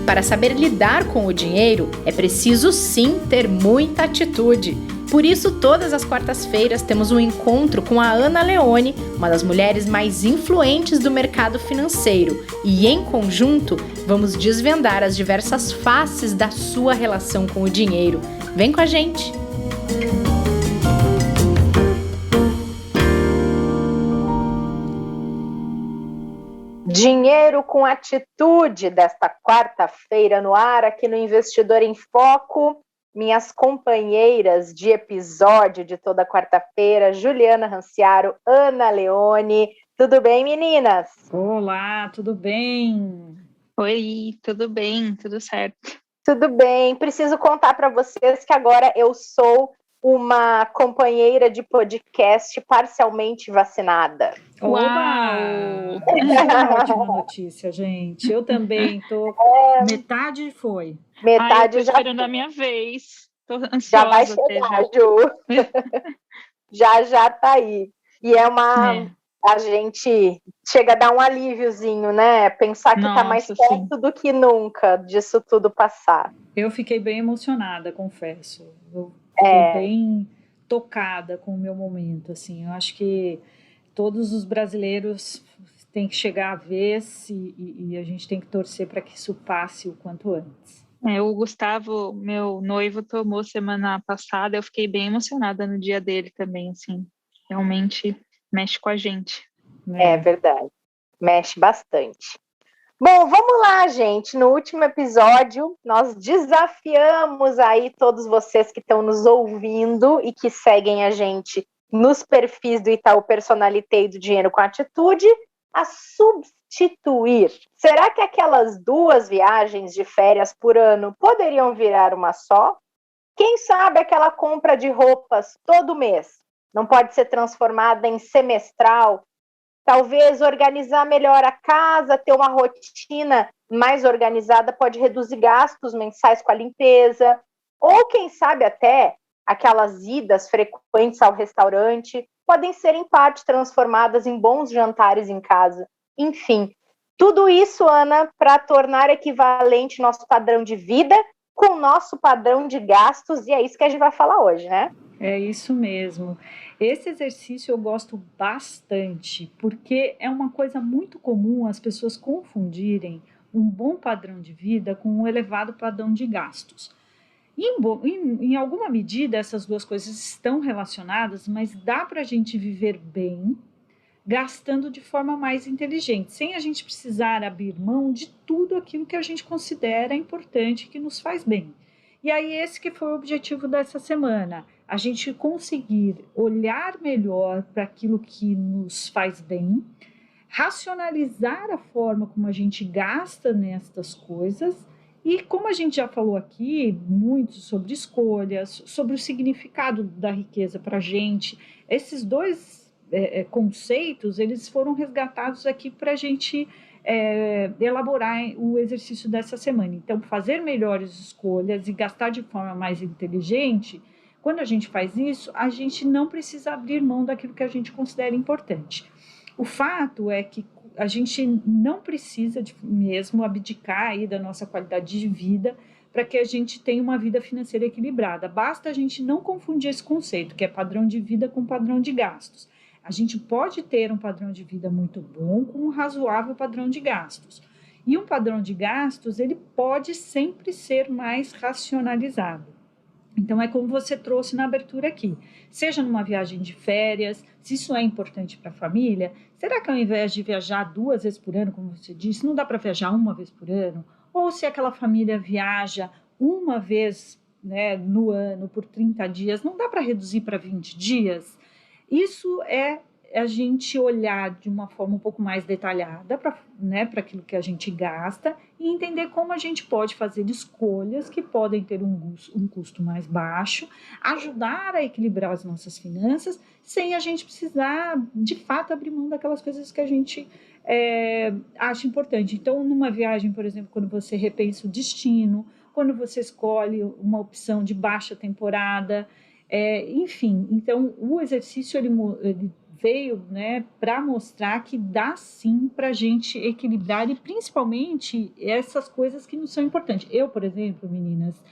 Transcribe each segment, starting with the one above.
Para saber lidar com o dinheiro, é preciso sim ter muita atitude. Por isso, todas as quartas-feiras temos um encontro com a Ana Leone, uma das mulheres mais influentes do mercado financeiro. E, em conjunto, vamos desvendar as diversas faces da sua relação com o dinheiro. Vem com a gente! Dinheiro com atitude, desta quarta-feira no ar, aqui no Investidor em Foco. Minhas companheiras de episódio de toda quarta-feira, Juliana Ranciaro, Ana Leone. Tudo bem, meninas? Olá, tudo bem? Oi, tudo bem, tudo certo. Tudo bem. Preciso contar para vocês que agora eu sou uma companheira de podcast parcialmente vacinada. Uau! Isso é uma ótima notícia, gente. Eu também tô. Metade foi. Metade eu tô já esperando a minha vez. Tô ansiosa. Já vai chegar, Ju. já tá aí. E a gente chega a dar um alíviozinho, né? Pensar que tá mais perto do que nunca disso tudo passar. Eu fiquei bem emocionada, confesso. Eu fiquei bem tocada com o meu momento, assim. Eu acho que todos os brasileiros têm que chegar à vez e a gente tem que torcer para que isso passe o quanto antes. O Gustavo, meu noivo, tomou semana passada. Eu fiquei bem emocionada no dia dele também, assim. Realmente mexe com a gente. É verdade. Mexe bastante. Bom, vamos lá, gente. No último episódio, nós desafiamos aí todos vocês que estão nos ouvindo e que seguem a gente nos perfis do Itaú Personalité e do Dinheiro com Atitude a substituir. Será que aquelas 2 viagens de férias por ano poderiam virar uma só? Quem sabe aquela compra de roupas todo mês não pode ser transformada em semestral? Talvez organizar melhor a casa, ter uma rotina mais organizada pode reduzir gastos mensais com a limpeza. Ou, quem sabe, até aquelas idas frequentes ao restaurante podem ser, em parte, transformadas em bons jantares em casa. Enfim, tudo isso, Ana, para tornar equivalente nosso padrão de vida com o nosso padrão de gastos, e é isso que a gente vai falar hoje, né? É isso mesmo. Esse exercício eu gosto bastante, porque é uma coisa muito comum as pessoas confundirem um bom padrão de vida com um elevado padrão de gastos. Em alguma medida, essas duas coisas estão relacionadas, mas dá para a gente viver bem, gastando de forma mais inteligente, sem a gente precisar abrir mão de tudo aquilo que a gente considera importante, que nos faz bem. E aí esse que foi o objetivo dessa semana, a gente conseguir olhar melhor para aquilo que nos faz bem, racionalizar a forma como a gente gasta nestas coisas e, como a gente já falou aqui, muito sobre escolhas, sobre o significado da riqueza para a gente, esses dois conceitos, eles foram resgatados aqui para a gente elaborar o exercício dessa semana. Então, fazer melhores escolhas e gastar de forma mais inteligente, quando a gente faz isso, a gente não precisa abrir mão daquilo que a gente considera importante. O fato é que a gente não precisa mesmo abdicar aí da nossa qualidade de vida para que a gente tenha uma vida financeira equilibrada. Basta a gente não confundir esse conceito, que é padrão de vida com padrão de gastos. A gente pode ter um padrão de vida muito bom com um razoável padrão de gastos. E um padrão de gastos, ele pode sempre ser mais racionalizado. Então, é como você trouxe na abertura aqui. Seja numa viagem de férias, se isso é importante para a família, será que ao invés de viajar 2 vezes por ano, como você disse, não dá para viajar 1 vez por ano? Ou se aquela família viaja 1 vez, né, no ano por 30 dias, não dá para reduzir para 20 dias? Isso é a gente olhar de uma forma um pouco mais detalhada para aquilo que a gente gasta e entender como a gente pode fazer escolhas que podem ter um custo mais baixo, ajudar a equilibrar as nossas finanças, sem a gente precisar, de fato, abrir mão daquelas coisas que a gente acha importante. Então, numa viagem, por exemplo, quando você repensa o destino, quando você escolhe uma opção de baixa temporada, enfim, então o exercício ele veio, né, para mostrar que dá sim para a gente equilibrar e principalmente essas coisas que não são importantes. Eu, por exemplo, meninas,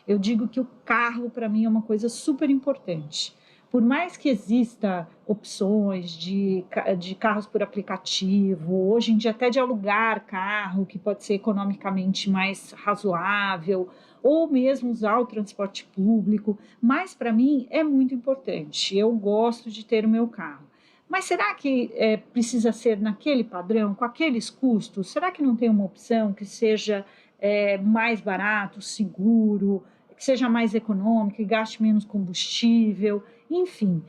eu digo que o carro para mim é uma coisa super importante. Por mais que exista opções de carros por aplicativo, hoje em dia até de alugar carro, que pode ser economicamente mais razoável, ou mesmo usar o transporte público, mas para mim é muito importante. Eu gosto de ter o meu carro. Mas será que precisa ser naquele padrão, com aqueles custos? Será que não tem uma opção que seja mais barato, seguro, que seja mais econômico, que gaste menos combustível? Enfim,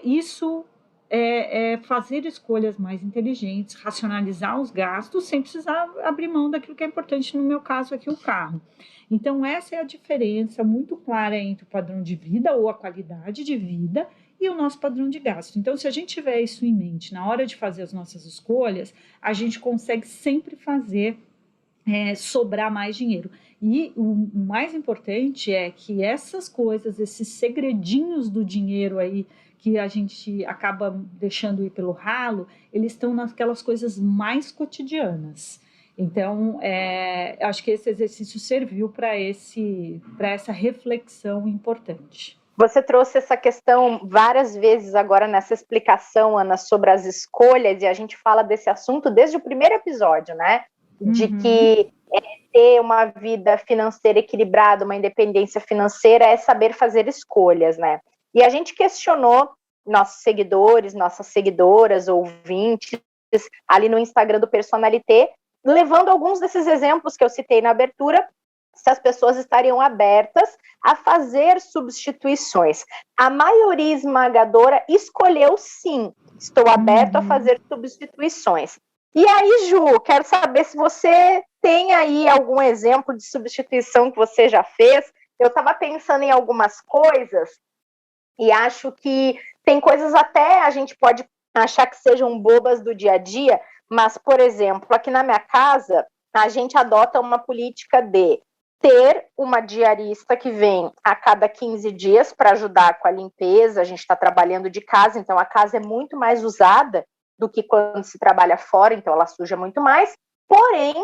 isso é fazer escolhas mais inteligentes, racionalizar os gastos sem precisar abrir mão daquilo que é importante, no meu caso aqui, o carro. Então, essa é a diferença muito clara entre o padrão de vida ou a qualidade de vida e o nosso padrão de gasto. Então, se a gente tiver isso em mente na hora de fazer as nossas escolhas, a gente consegue sempre fazer sobrar mais dinheiro. E o mais importante é que essas coisas, esses segredinhos do dinheiro aí, que a gente acaba deixando ir pelo ralo, eles estão naquelas coisas mais cotidianas. Então, acho que esse exercício serviu para essa reflexão importante. Você trouxe essa questão várias vezes agora nessa explicação, Ana, sobre as escolhas, e a gente fala desse assunto desde o primeiro episódio, né? De que ter uma vida financeira equilibrada, uma independência financeira, é saber fazer escolhas, né? E a gente questionou nossos seguidores, nossas seguidoras, ouvintes, ali no Instagram do Personalité, levando alguns desses exemplos que eu citei na abertura, se as pessoas estariam abertas a fazer substituições. A maioria esmagadora escolheu sim, estou aberto a fazer substituições. E aí, Ju, quero saber se você tem aí algum exemplo de substituição que você já fez. Eu estava pensando em algumas coisas e acho que tem coisas até a gente pode achar que sejam bobas do dia a dia, mas, por exemplo, aqui na minha casa, a gente adota uma política de ter uma diarista que vem a cada 15 dias para ajudar com a limpeza. A gente está trabalhando de casa, então a casa é muito mais usada do que quando se trabalha fora, então ela suja muito mais. Porém,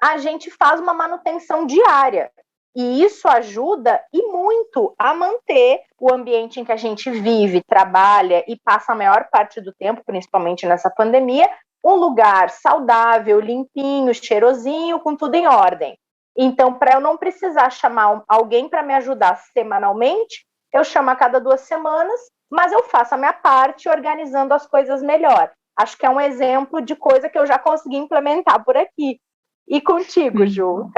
a gente faz uma manutenção diária. E isso ajuda e muito a manter o ambiente em que a gente vive, trabalha e passa a maior parte do tempo, principalmente nessa pandemia, um lugar saudável, limpinho, cheirosinho, com tudo em ordem. Então, para eu não precisar chamar alguém para me ajudar semanalmente, eu chamo a cada 2 semanas, mas eu faço a minha parte organizando as coisas melhor. Acho que é um exemplo de coisa que eu já consegui implementar por aqui. E contigo, Ju?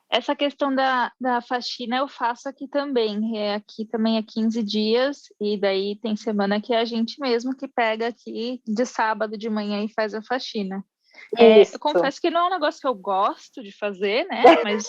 Essa questão da faxina eu faço aqui também. Aqui também é 15 dias, e daí tem semana que é a gente mesmo que pega aqui de sábado de manhã e faz a faxina. Eu confesso que não é um negócio que eu gosto de fazer, né? Mas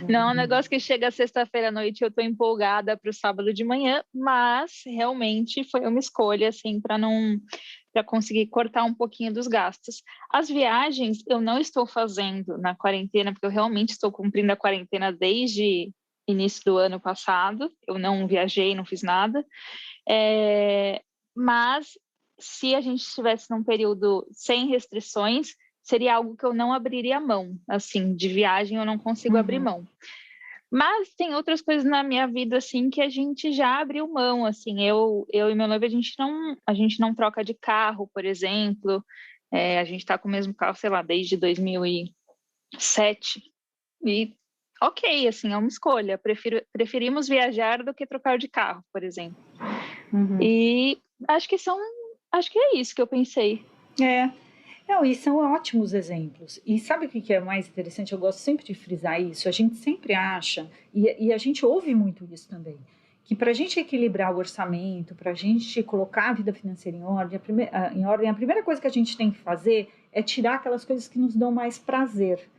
não é um negócio que chega sexta-feira à noite e eu estou empolgada para o sábado de manhã, mas realmente foi uma escolha, assim, para conseguir cortar um pouquinho dos gastos. As viagens eu não estou fazendo na quarentena, porque eu realmente estou cumprindo a quarentena desde início do ano passado. Eu não viajei, não fiz nada. Mas se a gente estivesse num período sem restrições, seria algo que eu não abriria mão. Assim, de viagem eu não consigo abrir mão. Mas tem outras coisas na minha vida, assim, que a gente já abriu mão, assim. Eu e meu noivo, a gente não troca de carro, por exemplo. A gente tá com o mesmo carro, sei lá, desde 2007. E, ok, assim, é uma escolha. Preferimos viajar do que trocar de carro, por exemplo. E acho que é isso que eu pensei. Não, e são ótimos exemplos. E sabe o que é mais interessante? Eu gosto sempre de frisar isso. A gente sempre acha, e a gente ouve muito isso também, que para a gente equilibrar o orçamento, para a gente colocar a vida financeira em ordem, a primeira coisa que a gente tem que fazer é tirar aquelas coisas que nos dão mais prazer.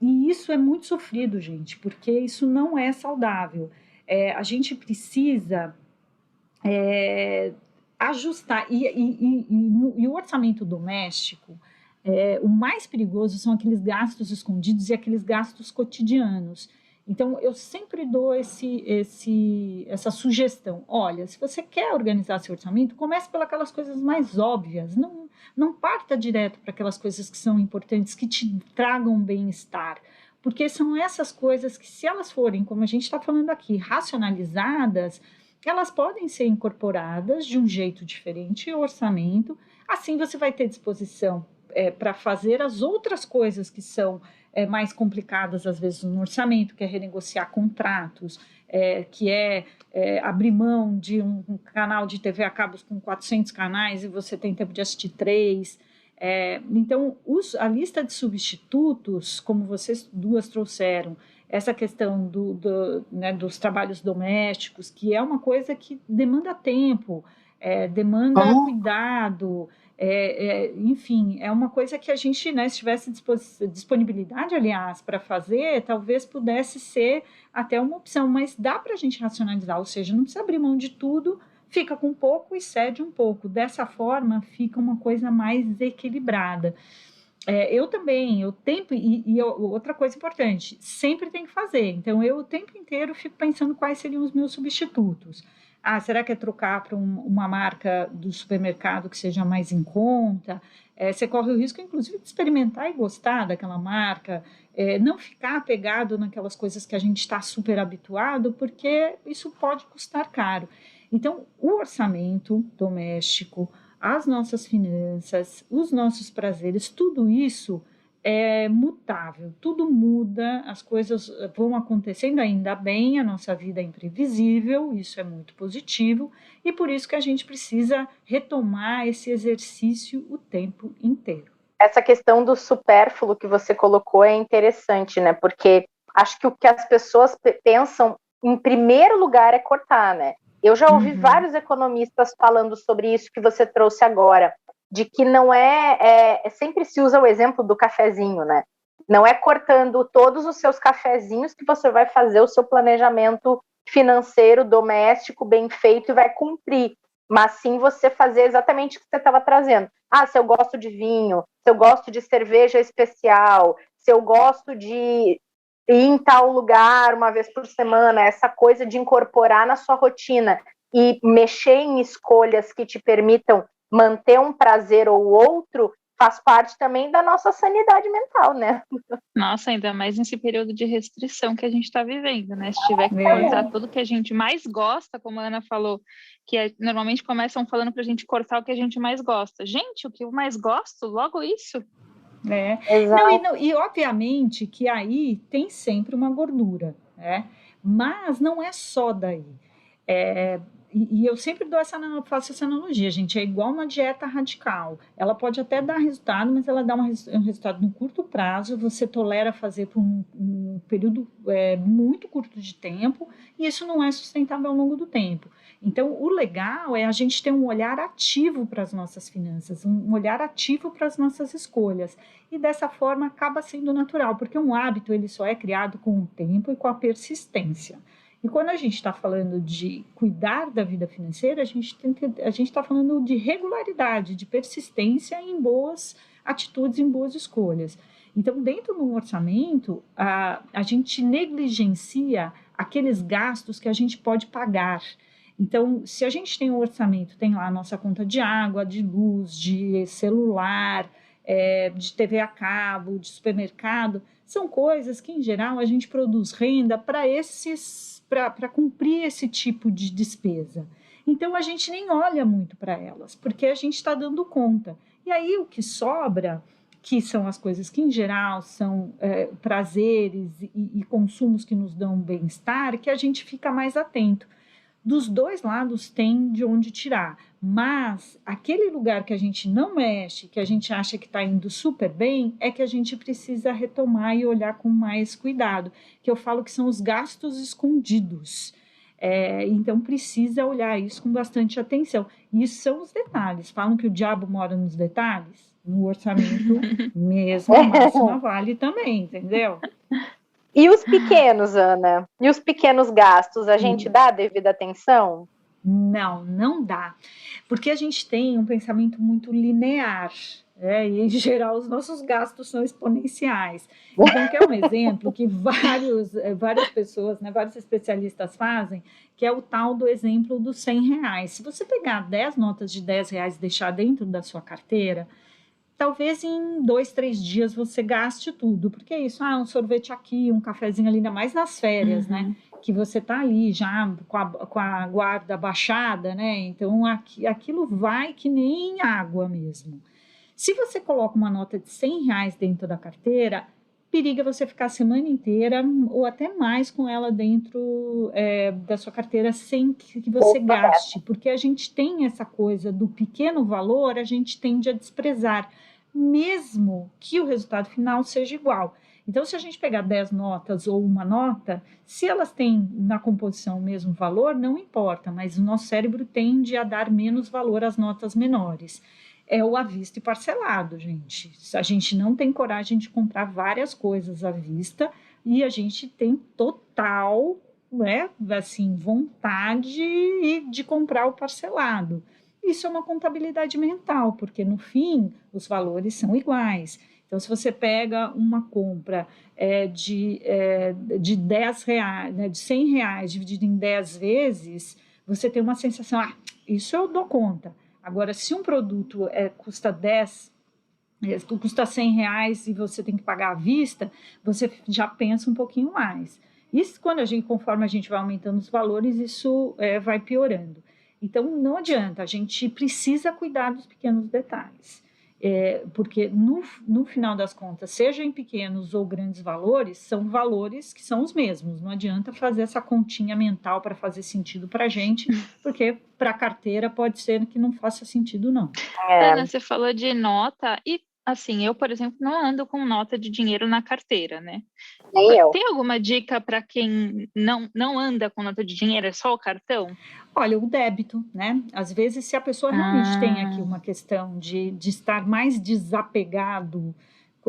E isso é muito sofrido, gente, porque isso não é saudável. A gente precisa ajustar. E o orçamento doméstico, o mais perigoso são aqueles gastos escondidos e aqueles gastos cotidianos. Então, eu sempre dou essa sugestão. Olha, se você quer organizar seu orçamento, comece pelas coisas mais óbvias. Não parta direto para aquelas coisas que são importantes, que te tragam bem-estar. Porque são essas coisas que, se elas forem, como a gente está falando aqui, racionalizadas, elas podem ser incorporadas de um jeito diferente ao orçamento. Assim, você vai ter disposição para fazer as outras coisas que são mais complicadas, às vezes, no orçamento, que é renegociar contratos, que é abrir mão de um canal de TV a cabos com 400 canais e você tem tempo de assistir 3. Então, a lista de substitutos, como vocês duas trouxeram, essa questão dos trabalhos domésticos, que é uma coisa que demanda tempo, demanda cuidado, enfim, é uma coisa que a gente, se tivesse disponibilidade, aliás, para fazer, talvez pudesse ser até uma opção, mas dá para a gente racionalizar, ou seja, não precisa abrir mão de tudo, fica com pouco e cede um pouco. Dessa forma, fica uma coisa mais equilibrada. Eu também, outra coisa importante, sempre tem que fazer. Então, eu o tempo inteiro fico pensando quais seriam os meus substitutos. Será que é trocar para uma marca do supermercado que seja mais em conta? Você corre o risco, inclusive, de experimentar e gostar daquela marca, não ficar apegado naquelas coisas que a gente está super habituado, porque isso pode custar caro. Então, o orçamento doméstico, as nossas finanças, os nossos prazeres, tudo isso é mutável, tudo muda, as coisas vão acontecendo, ainda bem, a nossa vida é imprevisível, isso é muito positivo, e por isso que a gente precisa retomar esse exercício o tempo inteiro. Essa questão do supérfluo que você colocou é interessante, né? Porque acho que o que as pessoas pensam, em primeiro lugar, é cortar, né? Eu já ouvi vários economistas falando sobre isso que você trouxe agora, de que não sempre se usa o exemplo do cafezinho, né? Não é cortando todos os seus cafezinhos que você vai fazer o seu planejamento financeiro, doméstico, bem feito e vai cumprir, mas sim você fazer exatamente o que você estava trazendo. Se eu gosto de vinho, se eu gosto de cerveja especial, se eu gosto de ir em tal lugar uma vez por semana, essa coisa de incorporar na sua rotina e mexer em escolhas que te permitam manter um prazer ou outro, faz parte também da nossa sanidade mental, né? Nossa, ainda mais nesse período de restrição que a gente está vivendo, né? Se tiver que cortar tudo que a gente mais gosta, como a Ana falou, que normalmente começam falando para a gente cortar o que a gente mais gosta. Gente, o que eu mais gosto, logo isso. E obviamente que aí tem sempre uma gordura, né? Mas não é só daí. E eu sempre faço essa analogia, gente, é igual uma dieta radical. Ela pode até dar resultado, mas ela dá um resultado no curto prazo, você tolera fazer por um período muito curto de tempo, e isso não é sustentável ao longo do tempo. Então, o legal é a gente ter um olhar ativo para as nossas finanças, um olhar ativo para as nossas escolhas. E dessa forma acaba sendo natural, porque um hábito ele só é criado com o tempo e com a persistência. E quando a gente está falando de cuidar da vida financeira, a gente está falando de regularidade, de persistência em boas atitudes, em boas escolhas. Então, dentro de um orçamento, a gente negligencia aqueles gastos que a gente pode pagar. Então, se a gente tem um orçamento, tem lá a nossa conta de água, de luz, de celular, de TV a cabo, de supermercado, são coisas que, em geral, a gente produz renda para cumprir esse tipo de despesa. Então, a gente nem olha muito para elas, porque a gente está dando conta. E aí, o que sobra, que são as coisas que, em geral, são prazeres e consumos que nos dão bem-estar, que a gente fica mais atento. Dos dois lados tem de onde tirar, mas aquele lugar que a gente não mexe, que a gente acha que está indo super bem, é que a gente precisa retomar e olhar com mais cuidado, que eu falo que são os gastos escondidos. Então precisa olhar isso com bastante atenção. E isso são os detalhes. Falam que o diabo mora nos detalhes, no orçamento mesmo, a máxima vale também, entendeu? E os pequenos, Ana? E os pequenos gastos, a gente dá a devida atenção? Não dá. Porque a gente tem um pensamento muito linear. E, em geral, os nossos gastos são exponenciais. Então, que é um exemplo que várias pessoas, né, vários especialistas fazem, que é o tal do exemplo dos R$ 100. Se você pegar 10 notas de R$ 10 e deixar dentro da sua carteira, talvez em 2, 3 dias você gaste tudo, porque é isso, um sorvete aqui, um cafezinho ali, ainda mais nas férias, né? Que você está ali já com a guarda baixada, né? Então, aquilo vai que nem água mesmo. Se você coloca uma nota de R$ 100 dentro da carteira, periga você ficar a semana inteira ou até mais com ela dentro da sua carteira sem que você gaste, porque a gente tem essa coisa do pequeno valor, a gente tende a desprezar, mesmo que o resultado final seja igual. Então, se a gente pegar 10 notas ou uma nota, se elas têm na composição o mesmo valor, não importa, mas o nosso cérebro tende a dar menos valor às notas menores. É o à vista e parcelado, gente. A gente não tem coragem de comprar várias coisas à vista e a gente tem total, assim, vontade de comprar o parcelado. Isso é uma contabilidade mental, porque no fim os valores são iguais. Então, se você pega uma compra de R$ 10, né, de R$ 100 dividido em 10 vezes, você tem uma sensação, isso eu dou conta. Agora, se um produto custa custa R$ 100 e você tem que pagar à vista, você já pensa um pouquinho mais. Isso, conforme a gente vai aumentando os valores, isso vai piorando. Então, não adianta, a gente precisa cuidar dos pequenos detalhes. Porque no final das contas, seja em pequenos ou grandes valores, são valores que são os mesmos. Não adianta fazer essa continha mental para fazer sentido para a gente, porque para a carteira pode ser que não faça sentido, não. Ana, você falou de nota e, assim, eu, por exemplo, não ando com nota de dinheiro na carteira, né? Nem eu. Tem alguma dica para quem não anda com nota de dinheiro, é só o cartão? Olha, o débito, né? Às vezes, se a pessoa realmente tem aqui uma questão de estar mais desapegado,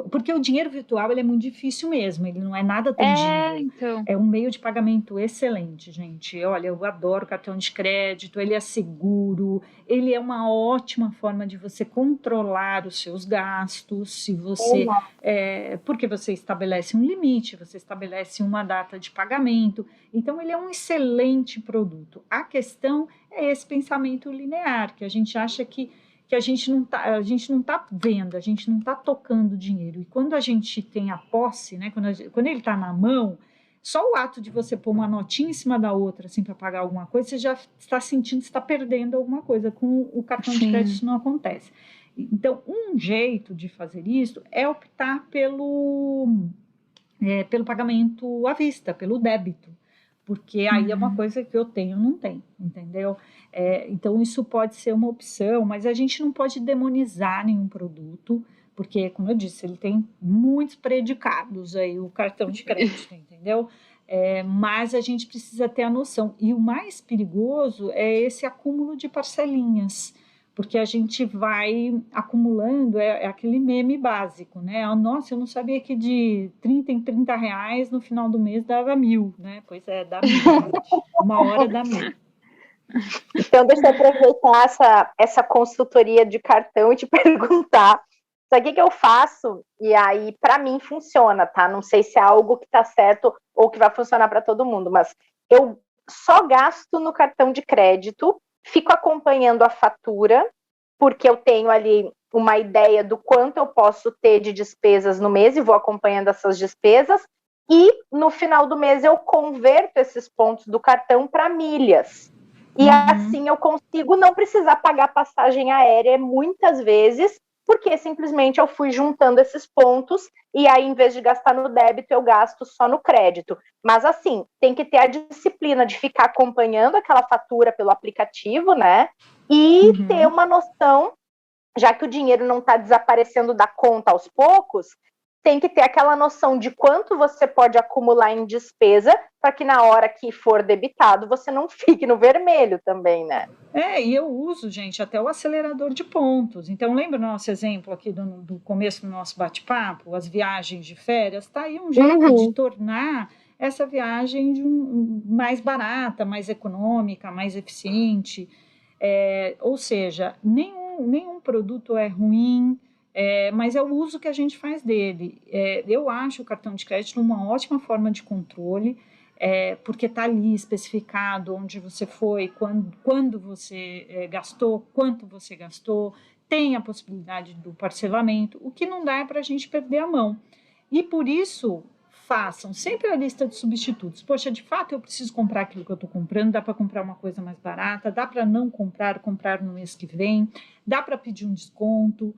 porque o dinheiro virtual ele é muito difícil mesmo, ele não é nada tangível. Então. É um meio de pagamento excelente, gente. Olha, eu adoro cartão de crédito, ele é seguro, ele é uma ótima forma de você controlar os seus gastos, se você, porque você estabelece um limite, você estabelece uma data de pagamento. Então, ele é um excelente produto. A questão é esse pensamento linear, que a gente acha que a gente não tá vendo, a gente não está tocando dinheiro. E quando a gente tem a posse, né, quando ele está na mão, só o ato de você pôr uma notinha em cima da outra, assim, para pagar alguma coisa, você já está sentindo que está perdendo alguma coisa. Com o cartão de crédito isso não acontece. Então, um jeito de fazer isso é optar pelo pagamento à vista, pelo débito. Porque aí é uma coisa que eu tenho, não tem, entendeu? Então, isso pode ser uma opção, mas a gente não pode demonizar nenhum produto, porque, como eu disse, ele tem muitos predicados aí, o cartão de crédito, entendeu? Mas a gente precisa ter a noção. E o mais perigoso é esse acúmulo de parcelinhas, porque a gente vai acumulando, é aquele meme básico, né? Nossa, eu não sabia que de 30 em 30 reais no final do mês dava 1.000, né? Pois dá 1.000, gente. Uma hora dá 1.000. Então, deixa eu aproveitar essa consultoria de cartão e te perguntar, sabe o que eu faço? E aí, para mim, funciona, tá? Não sei se é algo que tá certo ou que vai funcionar para todo mundo, mas eu só gasto no cartão de crédito, fico acompanhando a fatura, porque eu tenho ali uma ideia do quanto eu posso ter de despesas no mês e vou acompanhando essas despesas, e no final do mês eu converto esses pontos do cartão para milhas. E assim eu consigo não precisar pagar passagem aérea muitas vezes, porque simplesmente eu fui juntando esses pontos e aí, em vez de gastar no débito, eu gasto só no crédito. Mas assim, tem que ter a disciplina de ficar acompanhando aquela fatura pelo aplicativo, né? E ter uma noção, já que o dinheiro não está desaparecendo da conta aos poucos, tem que ter aquela noção de quanto você pode acumular em despesa para que na hora que for debitado você não fique no vermelho também, né? E eu uso, gente, até o acelerador de pontos. Então, lembra o nosso exemplo aqui do começo do nosso bate-papo, as viagens de férias? Tá aí um jeito de tornar essa viagem mais barata, mais econômica, mais eficiente. Ou seja, nenhum produto é ruim, mas é o uso que a gente faz dele. Eu acho o cartão de crédito uma ótima forma de controle, porque está ali especificado onde você foi, quando você gastou, quanto você gastou, tem a possibilidade do parcelamento, o que não dá é para a gente perder a mão. E por isso, façam sempre a lista de substitutos. Poxa, de fato eu preciso comprar aquilo que eu estou comprando, dá para comprar uma coisa mais barata, dá para não comprar no mês que vem, dá para pedir um desconto,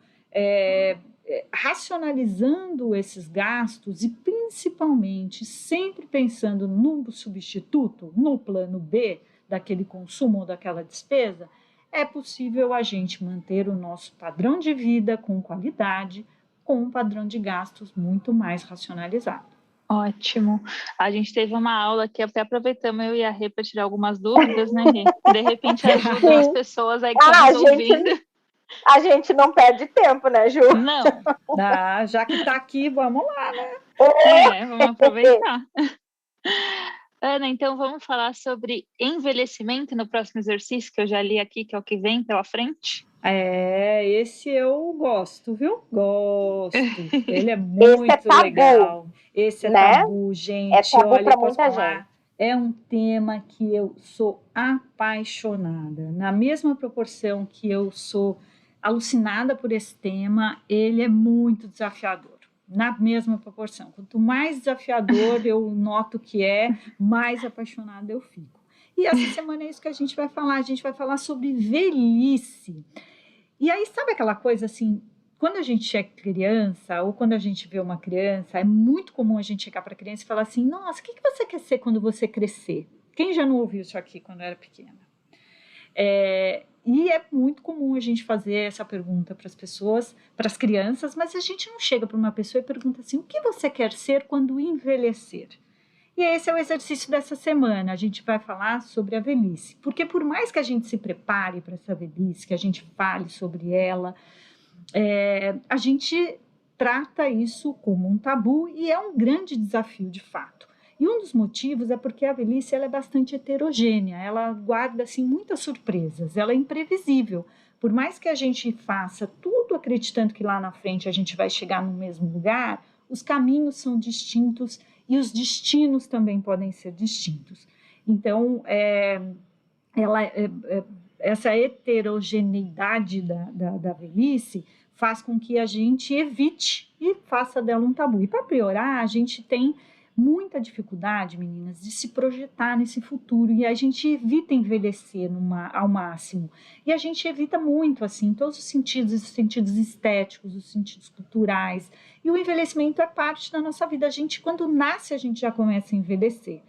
racionalizando esses gastos e principalmente sempre pensando no substituto, no plano B daquele consumo ou daquela despesa, é possível a gente manter o nosso padrão de vida com qualidade, com um padrão de gastos muito mais racionalizado. Ótimo. A gente teve uma aula que até aproveitamos eu e a Rê para tirar algumas dúvidas, né, Rê? De repente ajuda as pessoas aí que estão nos ouvindo. A gente não perde tempo, né, Ju? Não. Já que está aqui, vamos lá, né? Vamos aproveitar. Ana, então vamos falar sobre envelhecimento no próximo exercício, que eu já li aqui, que é o que vem pela frente. Esse eu gosto, viu? Gosto. Ele é muito legal. Esse é tabu, gente. É tabu para muita gente. É um tema que eu sou apaixonada. Na mesma proporção que eu sou alucinada por esse tema, ele é muito desafiador. Na mesma proporção. Quanto mais desafiador eu noto que mais apaixonada eu fico. E essa semana é isso que a gente vai falar. A gente vai falar sobre velhice. E aí, sabe aquela coisa assim, quando a gente é criança, ou quando a gente vê uma criança, é muito comum a gente chegar para a criança e falar assim, nossa, o que você quer ser quando você crescer? Quem já não ouviu isso aqui quando era pequena? E é muito comum a gente fazer essa pergunta para as pessoas, para as crianças, mas a gente não chega para uma pessoa e pergunta assim, o que você quer ser quando envelhecer? E esse é o exercício dessa semana, a gente vai falar sobre a velhice, porque por mais que a gente se prepare para essa velhice, que a gente fale sobre ela, a gente trata isso como um tabu e é um grande desafio de fato. E um dos motivos é porque a velhice ela é bastante heterogênea, ela guarda assim, muitas surpresas, ela é imprevisível. Por mais que a gente faça tudo acreditando que lá na frente a gente vai chegar no mesmo lugar, os caminhos são distintos e os destinos também podem ser distintos. Então, essa heterogeneidade da velhice faz com que a gente evite e faça dela um tabu. E para piorar, a gente tem muita dificuldade, meninas, de se projetar nesse futuro e a gente evita envelhecer ao máximo. E a gente evita muito, assim, todos os sentidos estéticos, os sentidos culturais. E o envelhecimento é parte da nossa vida. A gente, quando nasce, a gente já começa a envelhecer.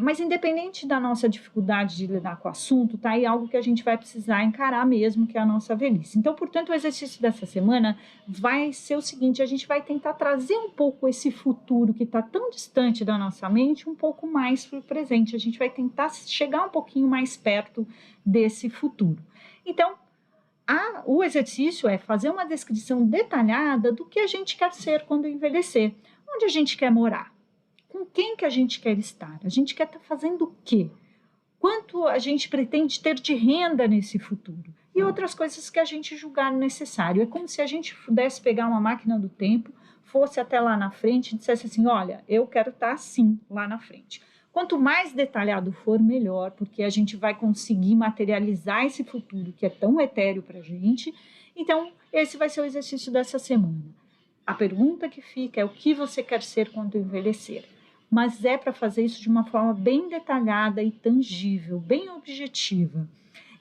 Mas independente da nossa dificuldade de lidar com o assunto, tá aí algo que a gente vai precisar encarar mesmo, que é a nossa velhice. Então, portanto, o exercício dessa semana vai ser o seguinte, a gente vai tentar trazer um pouco esse futuro que está tão distante da nossa mente, um pouco mais para o presente. A gente vai tentar chegar um pouquinho mais perto desse futuro. Então, o exercício é fazer uma descrição detalhada do que a gente quer ser quando envelhecer, onde a gente quer morar. Com quem que a gente quer estar? A gente quer estar fazendo o quê? Quanto a gente pretende ter de renda nesse futuro? E outras coisas que a gente julgar necessário. É como se a gente pudesse pegar uma máquina do tempo, fosse até lá na frente e dissesse assim, olha, eu quero estar assim lá na frente. Quanto mais detalhado for, melhor, porque a gente vai conseguir materializar esse futuro que é tão etéreo para a gente. Então, esse vai ser o exercício dessa semana. A pergunta que fica é o que você quer ser quando envelhecer? Mas é para fazer isso de uma forma bem detalhada e tangível, bem objetiva.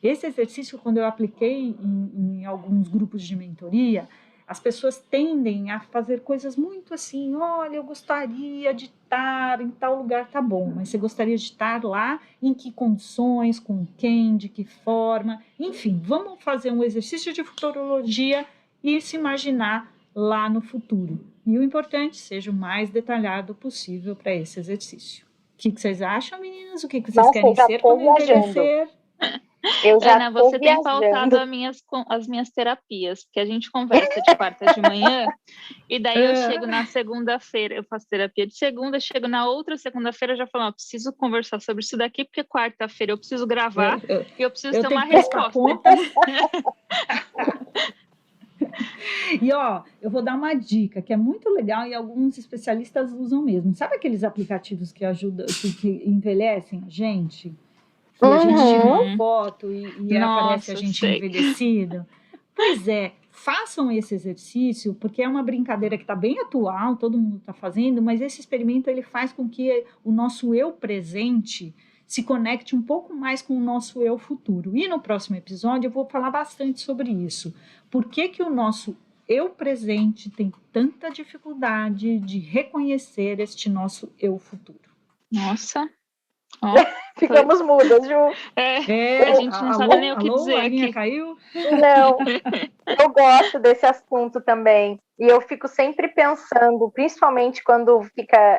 Esse exercício, quando eu apliquei em alguns grupos de mentoria, as pessoas tendem a fazer coisas muito assim, olha, eu gostaria de estar em tal lugar, tá bom, mas você gostaria de estar lá, em que condições, com quem, de que forma, enfim, vamos fazer um exercício de futurologia e se imaginar lá no futuro. E o importante, seja o mais detalhado possível para esse exercício. O que vocês acham, meninas? O que vocês querem ser quando envelhecer? Ana, você tem pautado as minhas terapias, porque a gente conversa de quarta de manhã, e daí eu chego na segunda-feira, eu faço terapia de segunda, chego na outra segunda-feira, já falo, preciso conversar sobre isso daqui, porque quarta-feira eu preciso gravar e eu preciso ter uma resposta. E eu vou dar uma dica que é muito legal e alguns especialistas usam mesmo. Sabe aqueles aplicativos que ajudam, que envelhecem a gente? Que a gente tira uma foto e aparece a gente envelhecido? Pois é, façam esse exercício, porque é uma brincadeira que está bem atual, todo mundo está fazendo, mas esse experimento ele faz com que o nosso eu presente se conecte um pouco mais com o nosso eu futuro. E no próximo episódio eu vou falar bastante sobre isso. Por que que o nosso eu presente tem tanta dificuldade de reconhecer este nosso eu futuro? Nossa. Ficamos mudas, Ju. A gente não sabe nem o que dizer. A linha caiu? Não, eu gosto desse assunto também. E eu fico sempre pensando, principalmente quando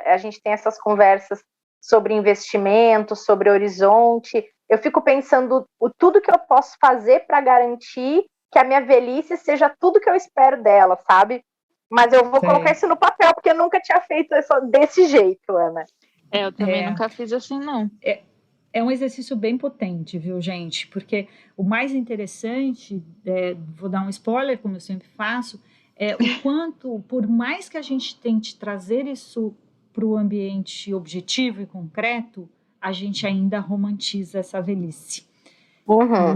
a gente tem essas conversas sobre investimento, sobre horizonte, eu fico pensando tudo que eu posso fazer para garantir que a minha velhice seja tudo que eu espero dela, sabe? Mas eu vou colocar isso no papel, porque eu nunca tinha feito isso desse jeito, Ana. Eu também nunca fiz assim, não. É um exercício bem potente, viu, gente? Porque o mais interessante, vou dar um spoiler, como eu sempre faço, é o quanto, por mais que a gente tente trazer isso para o ambiente objetivo e concreto, a gente ainda romantiza essa velhice.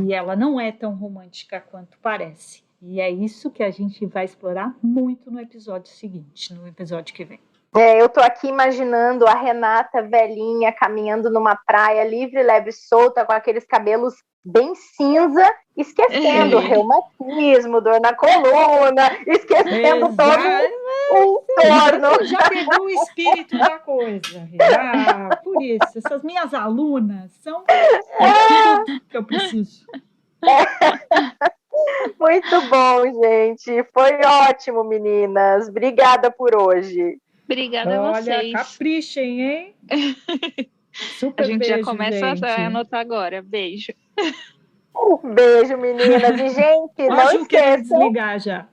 E ela não é tão romântica quanto parece. E é isso que a gente vai explorar muito no episódio seguinte, no episódio que vem. Eu tô aqui imaginando a Renata velhinha caminhando numa praia livre, leve e solta, com aqueles cabelos bem cinza, esquecendo reumatismo, dor na coluna, esquecendo todo o entorno. Já pegou o espírito da coisa. Por isso, essas minhas alunas são tudo que eu preciso. Muito bom, gente. Foi ótimo, meninas. Obrigada por hoje. Obrigada a vocês. Olha, caprichem, hein? Super a gente beijo, já começa a anotar agora. Beijo. Beijo, meninas. E, gente, não esqueçam. Desligar já.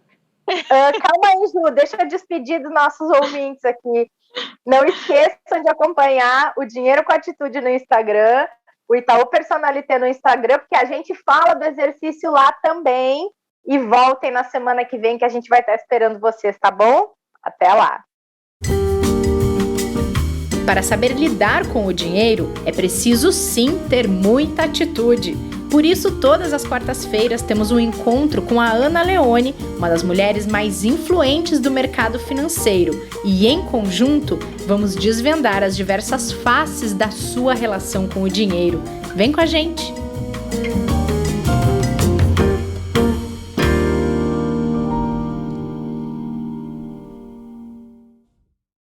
Calma aí, Ju. Deixa eu despedir dos nossos ouvintes aqui. Não esqueçam de acompanhar o Dinheiro com Atitude no Instagram, o Itaú Personalité no Instagram, porque a gente fala do exercício lá também. E voltem na semana que vem, que a gente vai estar esperando vocês, tá bom? Até lá. Para saber lidar com o dinheiro, é preciso sim ter muita atitude. Por isso, todas as quartas-feiras temos um encontro com a Ana Leone, uma das mulheres mais influentes do mercado financeiro. E, em conjunto, vamos desvendar as diversas faces da sua relação com o dinheiro. Vem com a gente!